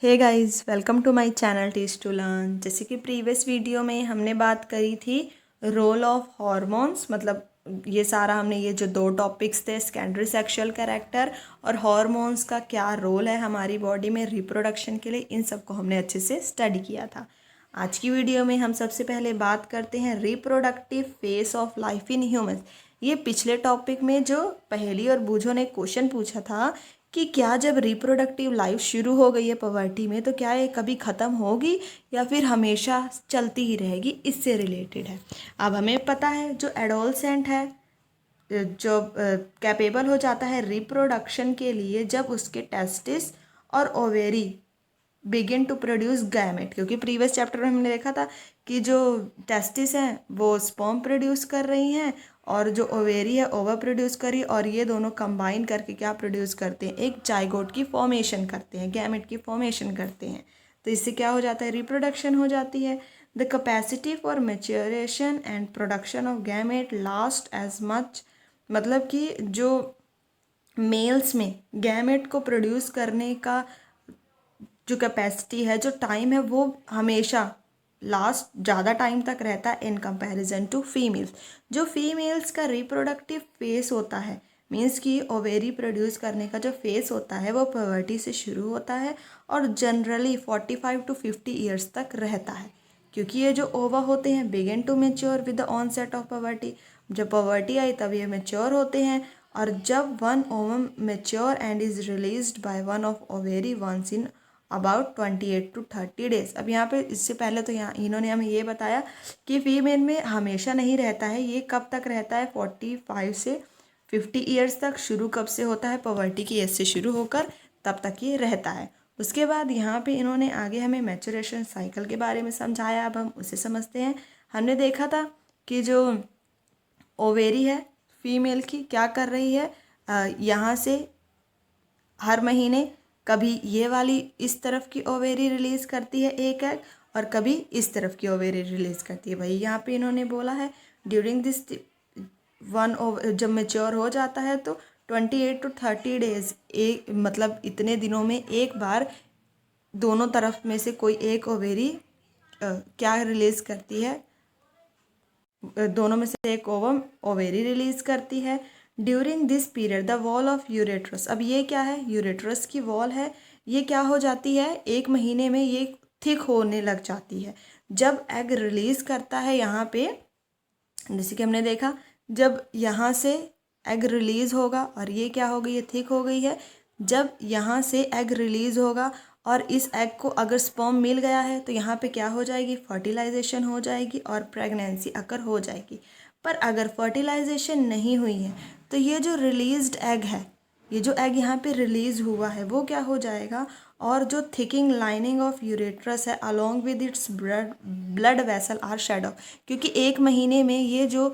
Hey guys, welcome to my channel teach to learn. जैसे कि previous video में हमने बात करी थी रोल ऑफ हार्मोन्स, मतलब ये सारा हमने ये जो दो टॉपिक्स थे सेकेंडरी सेक्सुअल कैरेक्टर और हार्मोन्स का क्या रोल है हमारी बॉडी में रिप्रोडक्शन के लिए, इन सब को हमने अच्छे से स्टडी किया था। आज की वीडियो में हम सबसे पहले बात करते हैं reproductive phase of life in humans. ये पिछले टॉपिक में जो पहेली और बूझो ने क्वेश्चन पूछा था कि क्या जब रिप्रोडक्टिव लाइफ शुरू हो गई है पवर्टी में तो क्या ये कभी ख़त्म होगी या फिर हमेशा चलती ही रहेगी, इससे रिलेटेड है। अब हमें पता है जो एडोलसेंट है, जो कैपेबल हो जाता है रिप्रोडक्शन के लिए जब उसके टेस्टिस और ovary begin to produce gamete, क्योंकि प्रीवियस चैप्टर में हमने देखा था कि जो टेस्टिस हैं वो स्पर्म प्रोड्यूस कर रही हैं और जो ओवेरी है ओवा प्रोड्यूस कर रही है, और ये दोनों कंबाइन करके क्या प्रोड्यूस करते हैं, एक जाइगोट की फॉर्मेशन करते हैं, गैमेट की फॉर्मेशन करते हैं। तो इससे क्या हो जाता है, रिप्रोडक्शन हो जाती है। The capacity for maturation and production of gamete last as much, मतलब कि जो मेल्स में गैमेट को प्रोड्यूस करने का जो कैपेसिटी है, जो टाइम है, वो हमेशा लास्ट ज़्यादा टाइम तक रहता है इन कंपैरिजन टू फीमेल्स। जो फीमेल्स का रिप्रोडक्टिव फेस होता है, मीन्स कि ओवेरी प्रोड्यूस करने का जो फेस होता है वो पवर्टी से शुरू होता है और जनरली 45 टू 50 ईयर्स तक रहता है, क्योंकि ये जो ओवा होते हैं begin to mature with the onset of puberty. जब पवर्टी आई तब ये मेच्योर होते हैं, और जब one ovum mature and is released by one of ovary once in about 28 to 30 days. अब यहाँ पे इससे पहले तो यहाँ इन्होंने हमें ये बताया कि फीमेल में हमेशा नहीं रहता है, ये कब तक रहता है, 45 से 50 ईयर्स तक। शुरू कब से होता है, पवर्टी की एज से शुरू होकर तब तक ये रहता है। उसके बाद यहाँ पे इन्होंने आगे हमें मैच्योरेशन साइकिल के बारे में समझाया। अब हम उसे समझते हैं। हमने देखा था कि जो ओवेरी है फीमेल की क्या कर रही है, यहाँ से हर महीने कभी ये वाली इस तरफ की ओवेरी रिलीज़ करती है एक एग, और कभी इस तरफ की ओवेरी रिलीज़ करती है। भाई यहाँ पे इन्होंने बोला है ड्यूरिंग दिस वन जब मेच्योर हो जाता है तो 28 टू 30 डेज, एक मतलब इतने दिनों में एक बार दोनों तरफ में से कोई एक ओवेरी क्या रिलीज़ करती है, दोनों में से एक ओवम ओवेरी रिलीज़ करती है। During this period the wall of uterus, अब ये क्या है, यूरेट्रस की वॉल है, ये क्या हो जाती है, एक महीने में ये थिक होने लग जाती है। जब एग रिलीज़ करता है यहाँ पे, जैसे कि हमने देखा, जब यहाँ से एग रिलीज़ होगा और ये क्या हो गई है, थिक हो गई है। जब यहाँ से एग रिलीज़ होगा और इस एग को अगर स्पर्म मिल गया है तो यहाँ पे क्या हो जाएगी, फर्टिलाइजेशन हो जाएगी और प्रेगनेंसी अकर हो जाएगी। पर अगर फर्टिलाइजेशन नहीं हुई है तो ये जो रिलीज्ड एग है, ये जो एग यहाँ पे रिलीज़ हुआ है वो क्या हो जाएगा, और जो थिकिंग लाइनिंग ऑफ यूरेट्रस है along with its blood vessel are shed off, क्योंकि एक महीने में ये जो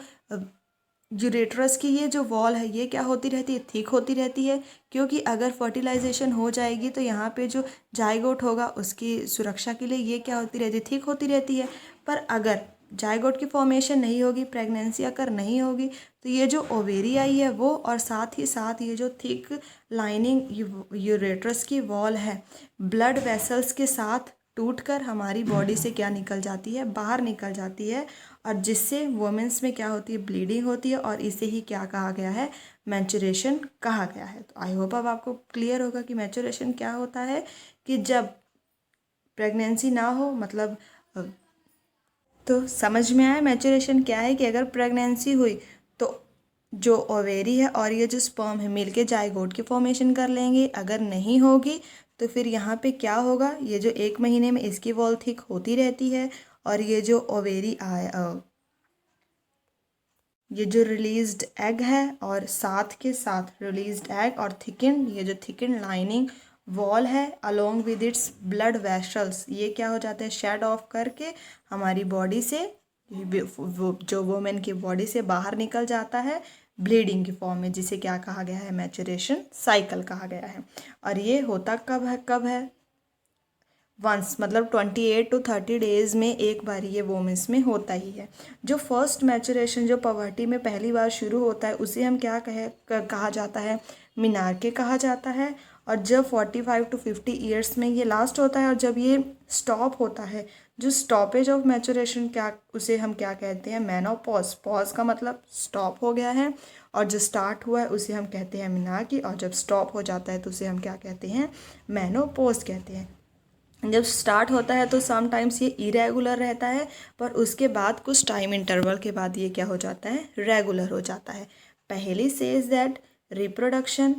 यूरेट्रस की ये जो वॉल है ये क्या होती रहती है, थिक होती रहती है। क्योंकि अगर फर्टिलाइजेशन हो जाएगी तो यहाँ पे जो जाइगोट होगा उसकी सुरक्षा के लिए ये क्या होती रहती है, थिक होती रहती है। पर अगर जाइगोट की फॉर्मेशन नहीं होगी, प्रेगनेंसी अगर नहीं होगी, तो ये जो ओवेरी आई है वो, और साथ ही साथ ये जो थिक लाइनिंग यूरेट्रस की वॉल है, ब्लड वेसल्स के साथ टूटकर हमारी बॉडी से क्या निकल जाती है, बाहर निकल जाती है, और जिससे वुमेंस में क्या होती है, ब्लीडिंग होती है, और इसे ही क्या कहा गया है, मैच्योरेशन कहा गया है। तो आई होप अब आपको क्लियर होगा कि मैच्योरेशन क्या होता है, कि जब प्रेगनेंसी ना हो, मतलब तो समझ में आया मैच्योरेशन क्या है, कि अगर प्रेगनेंसी हुई तो जो ओवेरी है और ये जो स्पर्म है मिलके जाइगोट की फॉर्मेशन कर लेंगे। अगर नहीं होगी तो फिर यहाँ पे क्या होगा, ये जो एक महीने में इसकी वॉल थिक होती रहती है, और ये जो ओवेरी ये जो रिलीज्ड एग है और साथ के साथ रिलीज्ड एग और थिकन, ये जो थिकन लाइनिंग वॉल है along with its blood vessels, ये क्या हो जाते हैं, शेड ऑफ करके हमारी बॉडी से, वो जो वुमेन की बॉडी से बाहर निकल जाता है ब्लीडिंग की फॉर्म में, जिसे क्या कहा गया है, मैच्योरेशन साइकिल कहा गया है। और ये होता कब है, वंस, मतलब 28 टू 30 डेज़ में एक बार ये वोमेंस में होता ही है। जो फर्स्ट मैच्योरेशन जो पवर्टी में पहली बार शुरू होता है उसे हम क्या कहा जाता है, मिनार्के कहा जाता है। और जब 45 to 50 ईयर्स में ये लास्ट होता है और जब ये स्टॉप होता है, जो स्टॉपेज ऑफ मैचुरेशन क्या उसे हम क्या कहते हैं, मेनोपॉज। पॉज का मतलब स्टॉप हो गया है, और जो स्टार्ट हुआ है उसे हम कहते हैं मिनार्की, और जब स्टॉप हो जाता है तो उसे हम क्या कहते हैं, मेनोपॉज कहते हैं। जब स्टार्ट होता है तो समटाइम्स ये इरेगुलर रहता है, पर उसके बाद कुछ टाइम इंटरवल के बाद ये क्या हो जाता है, रेगुलर हो जाता है। पहली says that reproduction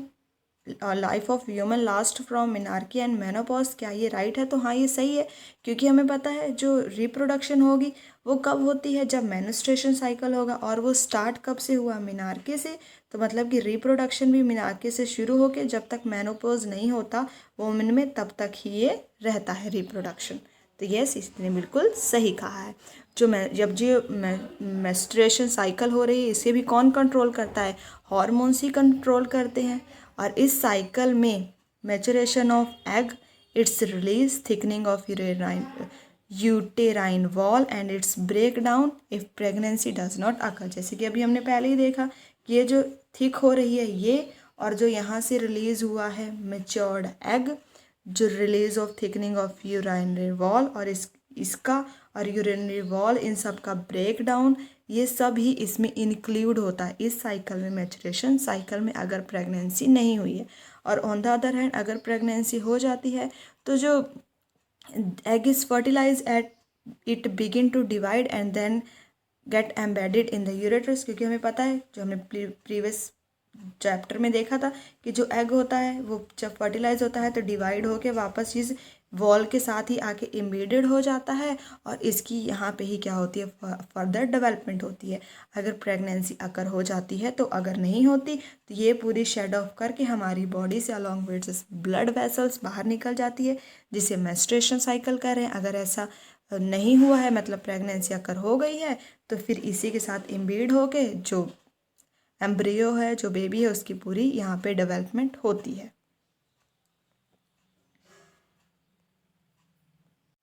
life of human last from menarche and menopause. क्या ये राइट है? तो हाँ, ये सही है, क्योंकि हमें पता है जो रिप्रोडक्शन होगी वो कब होती है, जब मेंस्ट्रुएशन साइकिल होगा, और वो स्टार्ट कब से हुआ, मिनार्के से। तो मतलब कि रिप्रोडक्शन भी मिनार्के से शुरू होके जब तक मेनोपॉज नहीं होता वुमेन में, तब तक ही ये रहता है रिप्रोडक्शन। तो यस, इसने बिल्कुल सही कहा है। जब जो मेंस्ट्रुएशन साइकिल हो रही है इसे भी कौन कंट्रोल करता है, हार्मोन्स ही कंट्रोल करते हैं। और इस साइकिल में maturation of egg, its release, thickening of uterine wall and its break down if pregnancy does not occur. जैसे कि अभी हमने पहले ही देखा कि ये जो थिक हो रही है ये, और जो यहाँ से रिलीज हुआ है मैच्योर्ड एग, जो release of thickening of urinary wall और इसका और यूरिनरी वॉल, इन सब का ब्रेक डाउन, ये सब ही इसमें इंक्लूड होता है इस साइकिल में, मैचुरेशन साइकिल में, अगर प्रेगनेंसी नहीं हुई है। और ऑन द अदर हैंड अगर प्रेगनेंसी हो जाती है तो जो egg is fertilize at it begin to divide and then get embedded in the uterus. क्योंकि हमें पता है, जो हमने प्रीवियस चैप्टर में देखा था कि जो एग होता है वो जब फर्टिलाइज होता है तो डिवाइड होके वापस इस वॉल के साथ ही आके एम्बेडेड हो जाता है, और इसकी यहाँ पे ही क्या होती है, फर्दर डेवलपमेंट होती है अगर प्रेगनेंसी अकर हो जाती है। तो अगर नहीं होती तो ये पूरी शेड ऑफ करके हमारी बॉडी से अलॉन्ग विद ब्लड वेसल्स बाहर निकल जाती है, जिसे मेंस्ट्रुएशन साइकिल कह रहे हैं। अगर ऐसा नहीं हुआ है, मतलब प्रेगनेंसी अकर हो गई है, तो फिर इसी के साथ एम्बेड होके जो एम्ब्रियो है, जो बेबी है, उसकी पूरी यहाँ पे डेवलपमेंट होती है।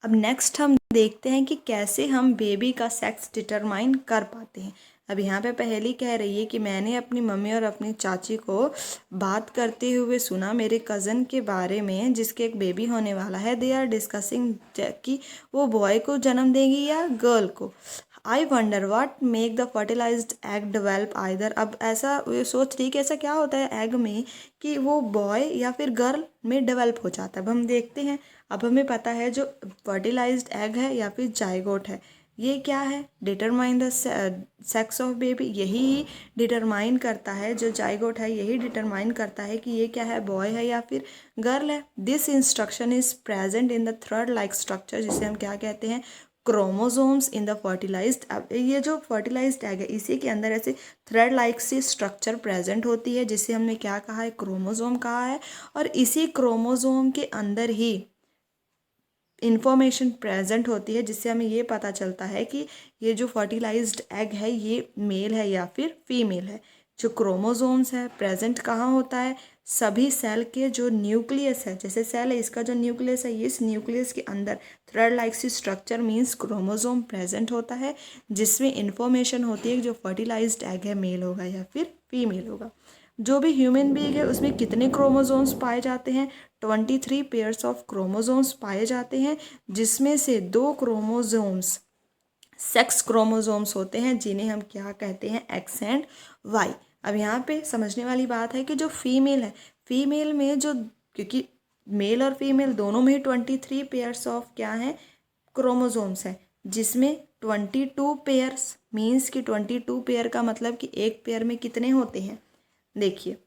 अब नेक्स्ट हम देखते हैं कि कैसे हम बेबी का सेक्स डिटरमाइन कर पाते हैं। अब यहाँ पे पहली कह रही है कि मैंने अपनी मम्मी और अपनी चाची को बात करते हुए सुना मेरे कज़न के बारे में जिसके एक बेबी होने वाला है। दे आर डिस्कसिंग कि वो बॉय को जन्म देगी या गर्ल को। I wonder what make the fertilized egg develop either. अब ऐसा सोच रही कि ऐसा क्या होता है एग में कि वो बॉय या फिर गर्ल में डेवलप हो जाता है। अब हम देखते हैं। अब हमें पता है जो फर्टिलाइज्ड एग है या फिर जाइगोट है, ये क्या है, determine the sex of baby, यही डिटरमाइन करता है। जो जाइगोट है यही डिटरमाइन करता है कि ये क्या है, बॉय है या फिर गर्ल है। This instruction is present in the thread like structure, जिसे हम क्या कहते हैं, क्रोमोसोम्स इन द फर्टिलाइज्ड। अब ये जो फर्टिलाइज्ड एग है इसी के अंदर ऐसे थ्रेड लाइक सी स्ट्रक्चर प्रेजेंट होती है, जिसे हमने क्या कहा है, क्रोमोसोम कहा है। और इसी क्रोमोसोम के अंदर ही इंफॉर्मेशन प्रेजेंट होती है, जिससे हमें ये पता चलता है कि ये जो फर्टिलाइज्ड एग है ये मेल है या फिर फीमेल है। जो क्रोमोसोम्स है प्रेजेंट कहाँ होता है, सभी सेल के जो न्यूक्लियस है, जैसे सेल है इसका जो न्यूक्लियस है, इस न्यूक्लियस के अंदर थ्रेड लाइक सी स्ट्रक्चर मीन्स क्रोमोसोम प्रेजेंट होता है, जिसमें इंफॉर्मेशन होती है कि जो फर्टिलाइज्ड एग है मेल होगा या फिर फीमेल होगा। जो भी ह्यूमन बीइंग है उसमें कितने क्रोमोसोम्स पाए जाते हैं, 23 पेयर्स ऑफ क्रोमोसोम्स पाए जाते हैं, जिसमें से 2 क्रोमोसोम्स सेक्स क्रोमोसोम्स होते हैं, जिन्हें हम क्या कहते हैं, एक्स एंड वाई। अब यहाँ पे समझने वाली बात है कि जो फीमेल है, फीमेल में जो, क्योंकि मेल और फीमेल दोनों में ही 23 पेयर्स ऑफ क्या हैं, क्रोमोसोम्स है, जिसमें 22 पेयर्स मीन्स कि 22 पेयर का मतलब कि एक पेयर में कितने होते हैं, देखिए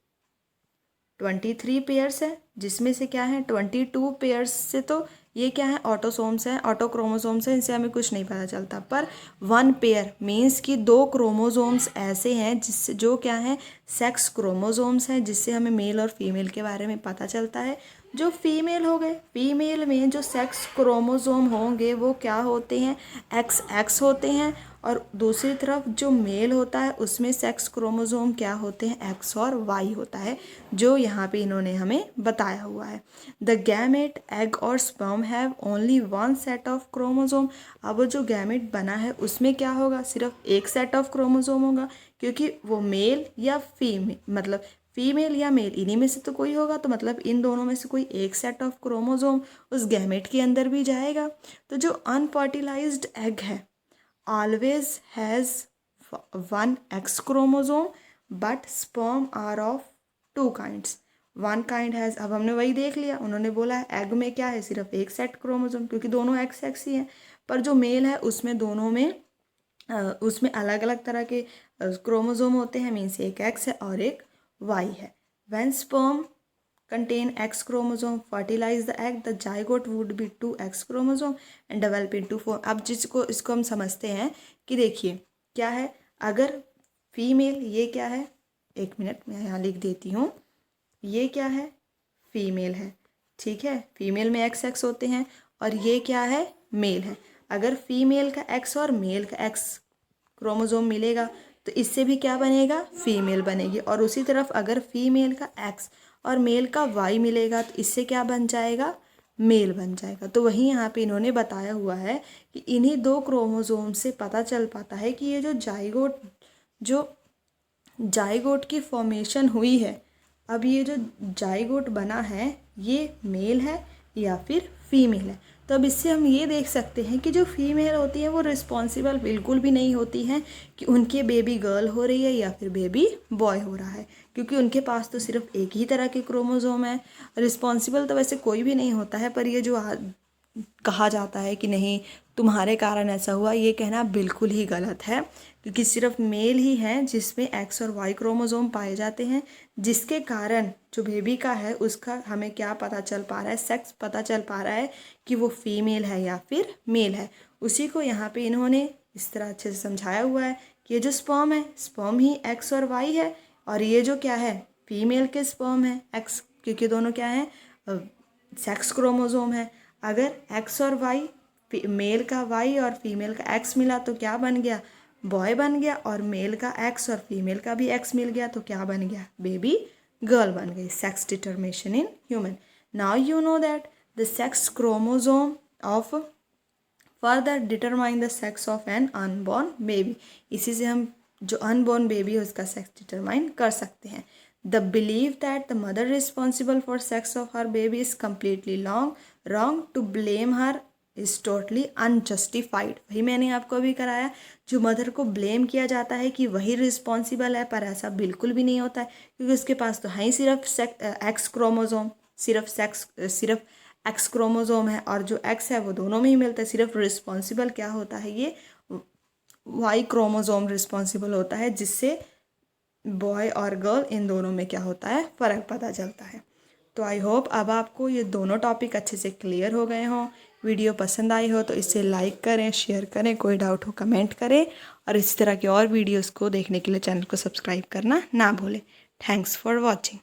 23 पेयर्स है, जिसमें से क्या है 22 पेयर्स से तो ये क्या है, ऑटोसोम्स हैं, ऑटो क्रोमोसोम्स हैं, इनसे हमें कुछ नहीं पता चलता। पर 1 पेयर मीन्स कि 2 क्रोमोसोम्स ऐसे हैं जिससे जो क्या है, सेक्स क्रोमोसोम्स हैं, जिससे हमें मेल और फीमेल के बारे में पता चलता है। जो फीमेल हो गए, फीमेल में जो सेक्स क्रोमोसोम होंगे वो क्या होते हैं, एक्स एक्स होते हैं, और दूसरी तरफ जो मेल होता है उसमें सेक्स क्रोमोसोम क्या होते हैं, एक्स और वाई होता है, जो यहाँ पे इन्होंने हमें बताया हुआ है। द गैमेट एग और sperm have only 1 set of chromosome. अब जो गैमेट बना है उसमें क्या होगा, सिर्फ एक सेट ऑफ क्रोमोसोम होगा, क्योंकि वो मेल या फीमेल मतलब फीमेल या मेल, इन्हीं में से तो कोई होगा, तो मतलब इन दोनों में से कोई एक सेट ऑफ क्रोमोसोम उस गैमेट के अंदर भी जाएगा। तो जो अनफर्टिलाइज्ड एग है always has 1 X chromosome but sperm are of 2 kinds. 1 kind has, अब हमने वही देख लिया, उन्होंने बोला है एग में क्या है, सिर्फ एक सेट क्रोमोसोम, क्योंकि दोनों एक्स ही हैं। पर जो मेल है उसमें दोनों में उसमें अलग अलग तरह के क्रोमोसोम होते हैं, मीन्स एक एक्स है और एक वाई है। When sperm contain X chromosome fertilize the egg, the zygote would be 2 X chromosome and develop into 4। अब इसको हम समझते हैं कि देखिए क्या है, अगर फीमेल, ये क्या है, एक मिनट मैं यहाँ लिख देती हूँ, ये क्या है, फीमेल है, ठीक है, फीमेल में XX होते हैं, और ये क्या है, मेल है। अगर फीमेल का X और मेल का X क्रोमोसोम मिलेगा तो इससे भी क्या बनेगा, फीमेल बनेगी। और उसी तरफ अगर फीमेल का X और मेल का Y मिलेगा तो इससे क्या बन जाएगा, मेल बन जाएगा। तो वहीं यहाँ पे इन्होंने बताया हुआ है कि इन्हीं 2 क्रोमोसोम से पता चल पाता है कि ये जो जाइगोट की फॉर्मेशन हुई है, अब ये जो जाइगोट बना है ये मेल है या फिर फीमेल है। तो अब इससे हम ये देख सकते हैं कि जो फीमेल होती है वो रिस्पॉन्सिबल बिल्कुल भी नहीं होती हैं कि उनके बेबी गर्ल हो रही है या फिर बेबी बॉय हो रहा है, क्योंकि उनके पास तो सिर्फ एक ही तरह के क्रोमोसोम है। रिस्पॉन्सिबल तो वैसे कोई भी नहीं होता है, पर ये जो कहा जाता है कि नहीं तुम्हारे कारण ऐसा हुआ, ये कहना बिल्कुल ही गलत है, क्योंकि सिर्फ मेल ही हैं जिसमें X और Y क्रोमोसोम पाए जाते हैं, जिसके कारण जो बेबी का है उसका हमें क्या पता चल पा रहा है, सेक्स पता चल पा रहा है कि वो फीमेल है या फिर मेल है। उसी को यहाँ पे इन्होंने इस तरह अच्छे से समझाया हुआ है कि ये जो स्पर्म है, स्पर्म ही X और Y है, और ये जो क्या है, फीमेल के स्पर्म है X, क्योंकि दोनों क्या है, सेक्स क्रोमोसोम है। अगर X और Y, मेल का Y और फीमेल का X मिला तो क्या बन गया, बॉय बन गया, और मेल का X और फीमेल का भी X मिल गया तो क्या बन गया, बेबी गर्ल बन गई। Sex determination in human. Now you know that the sex chromosome of further determine the sex of an unborn baby. इसी से हम जो अनबॉर्न बेबी है उसका सेक्स डिटरमाइन कर सकते हैं। The believe that the mother responsible for sex of her baby is completely wrong to blame her is totally unjustified. वही मैंने आपको अभी कराया, जो मदर को ब्लेम किया जाता है कि वही रिस्पॉन्सिबल है, पर ऐसा बिल्कुल भी नहीं होता है, क्योंकि उसके पास तो है ही सिर्फ एक्स क्रोमोसोम, सिर्फ एक्स क्रोमोसोम है, और जो एक्स है वो दोनों में ही मिलता है। सिर्फ रिस्पॉन्सिबल क्या होता है, ये वाई क्रोमोसोम रिस्पॉन्सिबल होता है, जिससे बॉय और गर्ल इन दोनों में क्या होता है, फ़र्क पता चलता है। तो आई होप अब आपको ये दोनों टॉपिक अच्छे से क्लियर हो गए हों। वीडियो पसंद आई हो तो इसे लाइक करें, शेयर करें, कोई डाउट हो कमेंट करें, और इस तरह के और वीडियोस को देखने के लिए चैनल को सब्सक्राइब करना ना भूलें। Thanks for watching.